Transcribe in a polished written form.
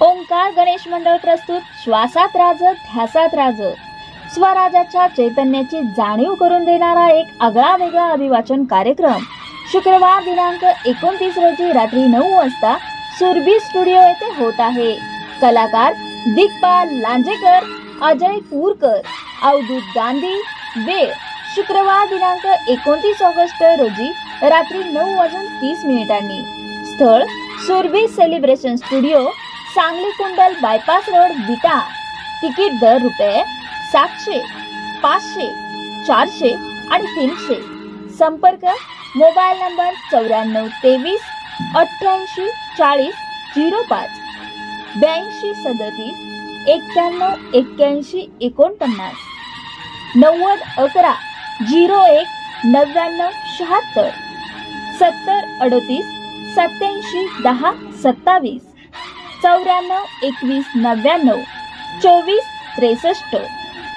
ओंकार गणेश मंडळ प्रस्तुत श्वासात राज ध्यासात राज स्वराजाच्या चैतन्याची जाणीव करून देणारा एक आगळा वेगळा अभिवाचन कार्यक्रम शुक्रवार दिनांक 29 रोजी रात्री 9 वाजता सुरभी स्टुडिओ येथे होत आहे। कलाकार दिग्पाल लांजेकर, अजय पूरकर, अवधूत गांधी। वेळ शुक्रवार दिनांक 29 ऑगस्ट रोजी रात्री 9:30 स्थळ सुरभी सेलिब्रेशन स्टुडिओ, सांगली कुंडल बायपास रोड, विटा। तिकीट दर रुपये 700, 500, 400 आणि 300। संपर्क मोबाईल नंबर 94 23 88 40 05 82 37 91 81 49 90 11 01 99 76 70 38 87 10 27 94 21 99 24 63।